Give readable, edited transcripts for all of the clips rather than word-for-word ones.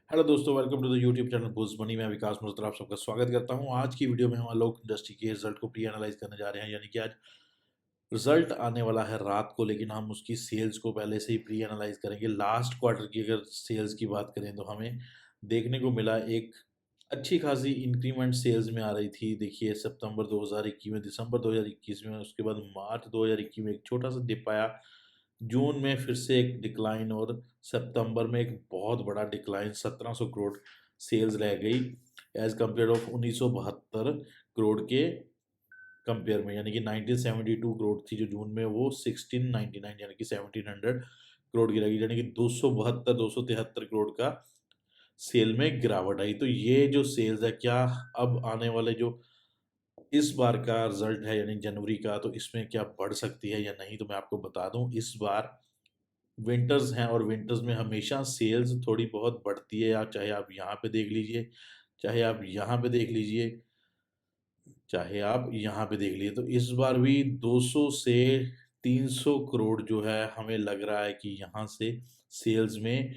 Hello दोस्तों, welcome to the YouTube channel Boost Money. मैं विकास मल्होत्रा आप सबका स्वागत करता हूं। आज की वीडियो में हम आलोक इंडस्ट्री के रिजल्ट को प्री एनालाइज करने जा रहे हैं। यानी कि आज रिजल्ट आने वाला है रात को, लेकिन हम उसकी सेल्स को पहले से ही प्री एनालाइज करेंगे। लास्ट क्वार्टर की अगर सेल्स की बात करें तो हमें देखने को मिला एक अच्छी खासी इंक्रीमेंट सेल्स में आ रही थी। देखिए, सितंबर 2021 में, दिसंबर 2021 में, उसके बाद मार्च 2021 में एक छोटा सा डिप आया। जून में फिर से एक डिक्लाइन और सितंबर में एक बहुत बड़ा डिक्लाइन 1700 करोड़ सेल्स रह गई एज कम्पेयर ऑफ 1972 करोड़ के कंपेयर में। यानी कि 1972 करोड़ थी जो जून में, वो 1699 यानी कि 1700 करोड़ की रहेगी। यानी कि 273 करोड़ का सेल में गिरावट आई। तो ये जो सेल्स है, क्या अब आने वाले जो इस बार का रिजल्ट है यानी जनवरी का, तो इसमें क्या बढ़ सकती है या नहीं? तो मैं आपको बता दूं, इस बार विंटर्स हैं और विंटर्स में हमेशा सेल्स थोड़ी बहुत बढ़ती है। आप चाहे आप यहाँ पे देख लीजिए, चाहे आप यहाँ पे देख लीजिए, चाहे आप यहाँ पे देख लीजिए। तो इस बार भी 200 से 300 करोड़ जो है, हमें लग रहा है कि यहाँ से सेल्स में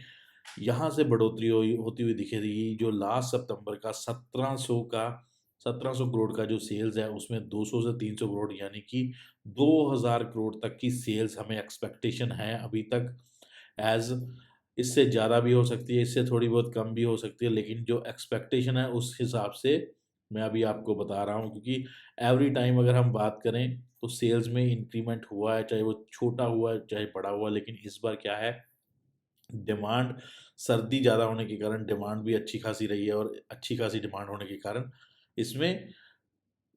यहाँ से बढ़ोतरी होती हुई दिखेगी। जो लास्ट सितंबर का 1700 करोड़ का जो सेल्स है, उसमें 200 से 300 करोड़ यानी कि 2000 करोड़ तक की सेल्स हमें एक्सपेक्टेशन है अभी तक। एज इससे ज़्यादा भी हो सकती है, इससे थोड़ी बहुत कम भी हो सकती है, लेकिन जो एक्सपेक्टेशन है उस हिसाब से मैं अभी आपको बता रहा हूँ। क्योंकि एवरी टाइम अगर हम बात करें तो सेल्स में इंक्रीमेंट हुआ है, चाहे वो छोटा हुआ है चाहे बड़ा हुआ, लेकिन इस बार क्या है, डिमांड, सर्दी ज़्यादा होने के कारण डिमांड भी अच्छी खासी रही है, और अच्छी खासी डिमांड होने के कारण इसमें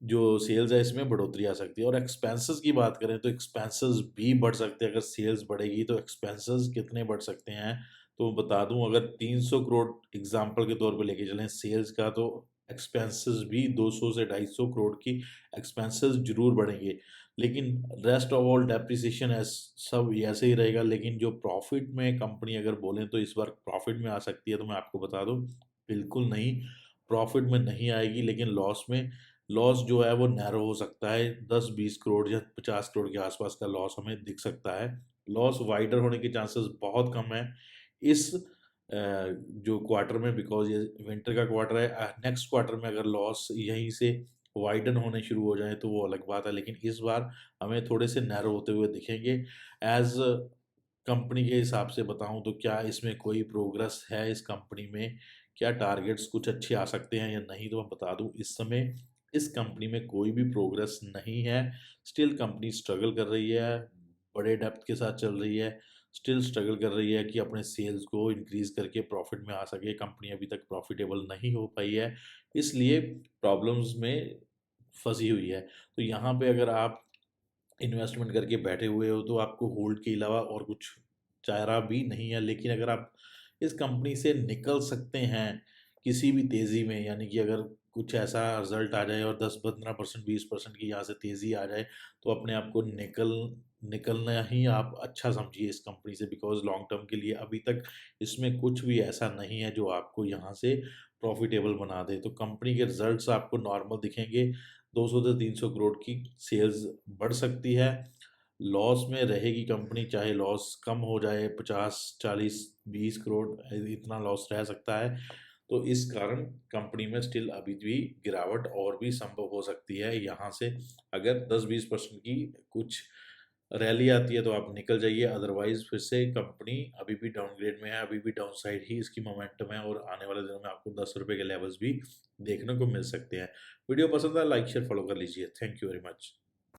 जो सेल्स है इसमें बढ़ोतरी आ सकती है। और एक्सपेंसेस की बात करें तो एक्सपेंसेस भी बढ़ सकते हैं। अगर सेल्स बढ़ेगी तो एक्सपेंसेस कितने बढ़ सकते हैं, तो बता दूं, अगर 300 करोड़ एग्जांपल के तौर पे लेके चलें सेल्स का, तो एक्सपेंसेस भी 200 से 250 करोड़ की एक्सपेंसेस जरूर बढ़ेंगे। लेकिन रेस्ट ऑफ ऑल डेप्रिसिएशन सब ऐसे ही रहेगा। लेकिन जो प्रॉफिट में कंपनी अगर बोलें तो इस बार प्रॉफिट में आ सकती है, तो मैं आपको बता दूं, बिल्कुल नहीं, प्रॉफिट में नहीं आएगी, लेकिन लॉस में, लॉस जो है वो नैरो हो सकता है। 10-20 करोड़ या 50 करोड़ के आसपास का लॉस हमें दिख सकता है। लॉस वाइडर होने के चांसेस बहुत कम है इस जो क्वार्टर में, बिकॉज ये विंटर का क्वार्टर है। नेक्स्ट क्वार्टर में अगर लॉस यहीं से वाइडन होने शुरू हो जाए तो वो अलग बात है, लेकिन इस बार हमें थोड़े से नैरो होते हुए दिखेंगे। एज कंपनी के हिसाब से बताऊं तो क्या इसमें कोई प्रोग्रेस है इस कंपनी में, क्या टारगेट्स कुछ अच्छे आ सकते हैं या नहीं? तो मैं बता दूं, इस समय इस कंपनी में कोई भी प्रोग्रेस नहीं है। स्टिल कंपनी स्ट्रगल कर रही है, बड़े डेप्थ के साथ चल रही है। स्टिल स्ट्रगल कर रही है कि अपने सेल्स को इंक्रीज करके प्रॉफिट में आ सके। कंपनी अभी तक प्रॉफिटेबल नहीं हो पाई है, इसलिए प्रॉब्लम्स में फंसी हुई है। तो यहाँ पे अगर आप इन्वेस्टमेंट करके बैठे हुए हो तो आपको होल्ड के अलावा और कुछ चारा भी नहीं है। लेकिन अगर आप इस कंपनी से निकल सकते हैं किसी भी तेज़ी में, यानी कि अगर कुछ ऐसा रिजल्ट आ जाए और 10-15% 20% की यहाँ से तेज़ी आ जाए, तो अपने आप को निकलना ही आप अच्छा समझिए इस कंपनी से। बिकॉज लॉन्ग टर्म के लिए अभी तक इसमें कुछ भी ऐसा नहीं है जो आपको यहाँ से प्रॉफिटेबल बना दे। तो कंपनी के रिजल्ट्स आपको नॉर्मल दिखेंगे, 200 से 300 करोड़ की सेल्स बढ़ सकती है। लॉस में रहेगी कंपनी, चाहे लॉस कम हो जाए 50-40-20 करोड़, इतना लॉस रह सकता है। तो इस कारण कंपनी में स्टिल अभी भी गिरावट और भी संभव हो सकती है। यहाँ से अगर 10-20% की कुछ रैली आती है तो आप निकल जाइए, अदरवाइज फिर से कंपनी अभी भी डाउनग्रेड में है, अभी भी डाउन साइड ही इसकी मोमेंटम है, और आने वाले दिनों में आपको 10 रुपये के लेवल्स भी देखने को मिल सकते हैं। वीडियो पसंद है, लाइक शेयर फॉलो कर लीजिए। Thank you very much.